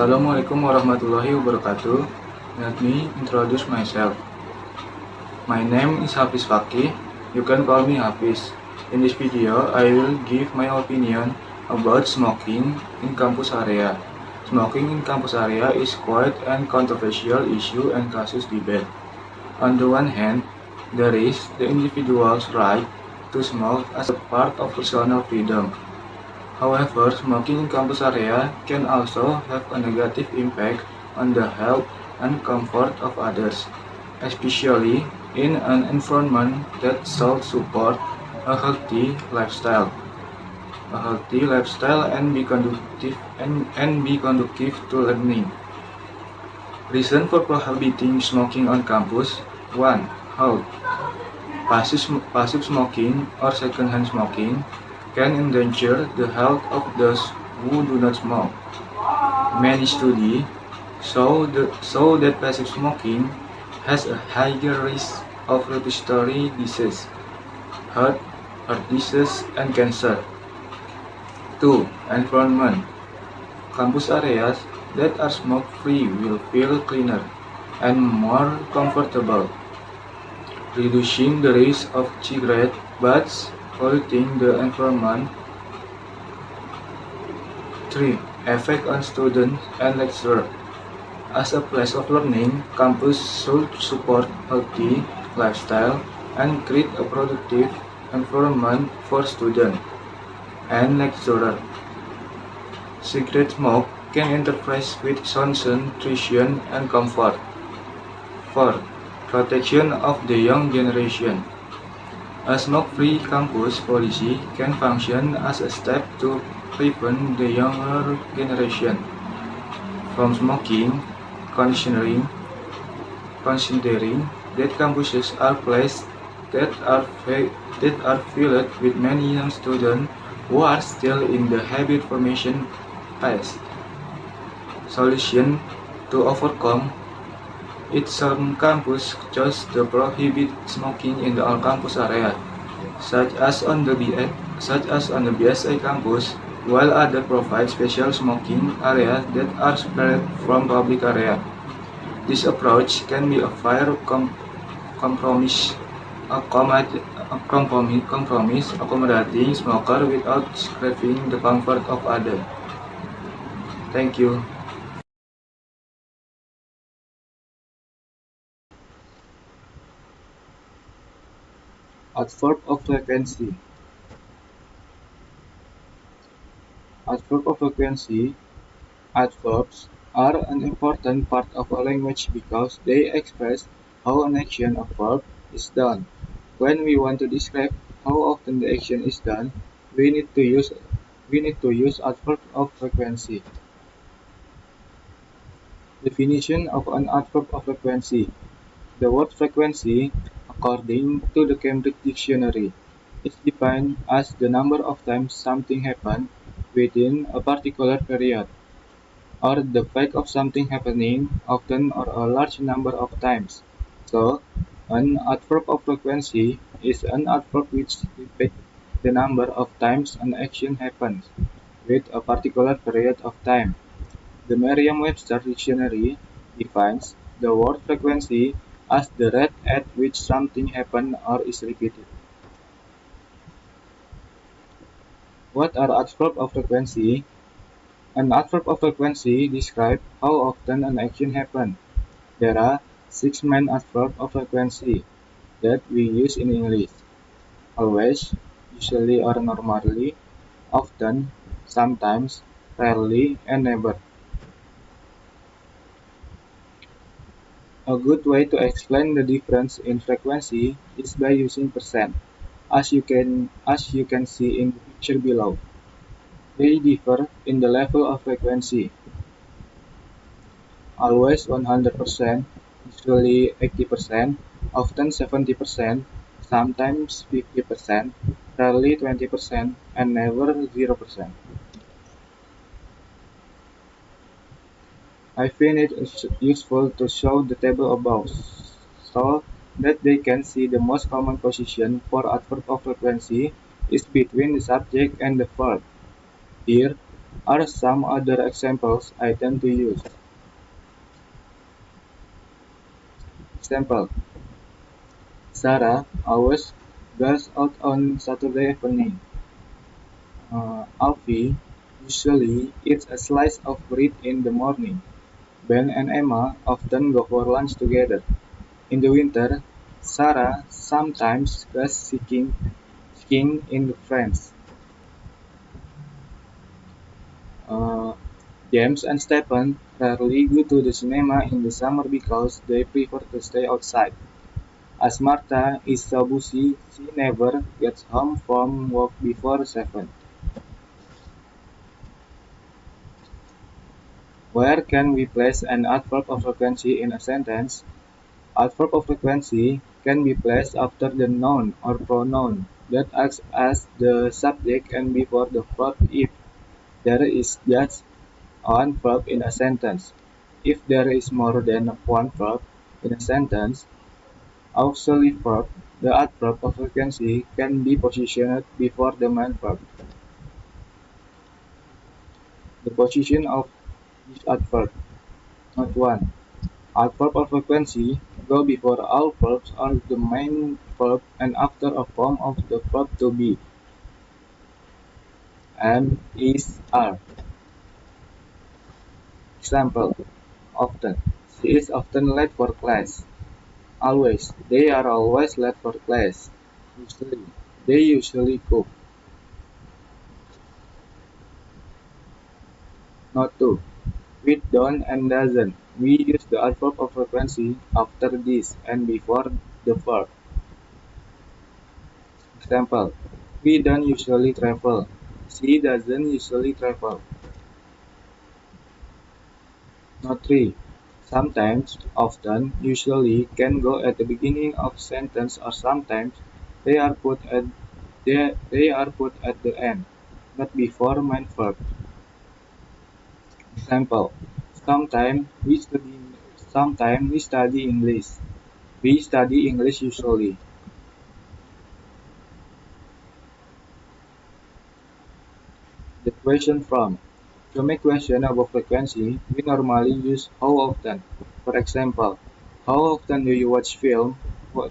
Assalamualaikum warahmatullahi wabarakatuh. Let me introduce myself. My name is Hafizh Faqih. You can call me Hafizh. In this video, I will give my opinion about smoking in campus area. Smoking in campus area is quite a controversial issue and causes debate. On the one hand, there is the individual's right to smoke as a part of personal freedom. However, smoking in campus area can also have a negative impact on the health and comfort of others, especially in an environment that should support a healthy lifestyle. And be conducive to learning. Reason for prohibiting smoking on campus: 1. Health. Passive smoking or secondhand smoking can endanger the health of those who do not smoke. Many studies show that passive smoking has a higher risk of respiratory disease, heart disease, and cancer. 2. Environment. Campus areas that are smoke-free will feel cleaner and more comfortable, reducing the risk of cigarette butts polluting the environment. 3. Effect on students and lecturers. As a place of learning, campus should support healthy lifestyle and create a productive environment for students and lecturers. Cigarette smoke can interfere with concentration and comfort. 4. Protection of the young generation. A smoke-free campus policy can function as a step to prevent the younger generation from smoking, considering that campuses are places that are filled with many young students who are still in the habit formation phase. Solution to overcome it: some campuses chose to prohibit smoking in all campus areas, such as on the BSA campus, while others provide special smoking areas that are separate from public areas. This approach can be a fair compromise accommodating smokers without depriving the comfort of others. Thank you. Adverb of frequency. Adverb of frequency. Adverbs are an important part of a language because they express how an action or verb is done. When we want to describe how often the action is done, we need to use adverb of frequency. Definition of an adverb of frequency. The word frequency, according to the Cambridge Dictionary, is defined as the number of times something happens within a particular period, or the fact of something happening often or a large number of times. So, an adverb of frequency is an adverb which repeats the number of times an action happens with a particular period of time. The Merriam-Webster dictionary defines the word frequency as the rate at which something happens or is repeated. What are adverbs of frequency? An adverb of frequency describes how often an action happens. There are 6 main adverbs of frequency that we use in English: always, usually or normally, often, sometimes, rarely, and never. A good way to explain the difference in frequency is by using percent, as you can see in the picture below. They differ in the level of frequency: always 100%, usually 80%, often 70%, sometimes 50%, rarely 20%, and never 0%. I find it useful to show the table above, so that they can see the most common position for adverb of frequency is between the subject and the verb. Here, are some other examples I tend to use. Example: Sarah always goes out on Saturday evening. Alfie usually eats a slice of bread in the morning. Ben and Emma often go for lunch together. In the winter, Sarah sometimes goes skiing in France. Uh, James and Stephen rarely go to the cinema in the summer because they prefer to stay outside. As Martha is so busy, she never gets home from work before 7. Where can we place an adverb of frequency in a sentence? Adverb of frequency can be placed after the noun or pronoun that acts as the subject and before the verb if there is just one verb in a sentence. If there is more than one verb in a sentence, auxiliary verb, the adverb of frequency can be positioned before the main verb. The position of this adverb. Note 1. Adverb of frequency go before all verbs or the main verb and after a form of the verb to be and is are. Example: often. She is often late for class. Always. They are always late for class. Usually. They usually cook. Note 2. With don't and doesn't, we use the adverb of frequency after this and before the verb. Example: we don't usually travel. She doesn't usually travel. Note 3. Sometimes, often, usually can go at the beginning of sentence or sometimes they are put at the end, not before main verb. Example: Sometime we study English. We study English usually. The question from. To make question about frequency, we normally use how often. For example, how often do you watch film? How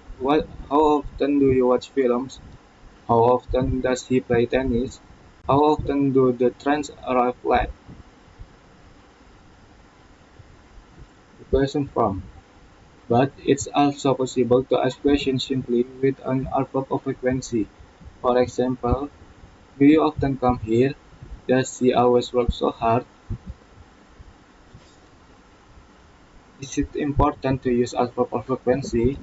often do you watch films? How often does he play tennis? How often do the trains arrive late? The question from. But it's also possible to ask questions simply with an adverb of frequency. For example, do you often come here? Does he always work so hard? Is it important to use adverb of frequency?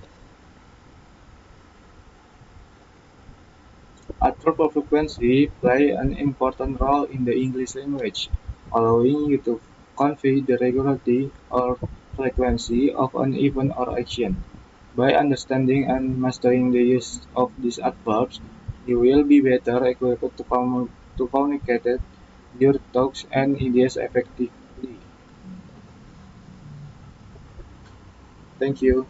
Adverb of frequency play an important role in the English language, allowing you to convey the regularity or frequency of an event or action. By understanding and mastering the use of these adverbs, you will be better equipped to communicate your thoughts and ideas effectively. Thank you.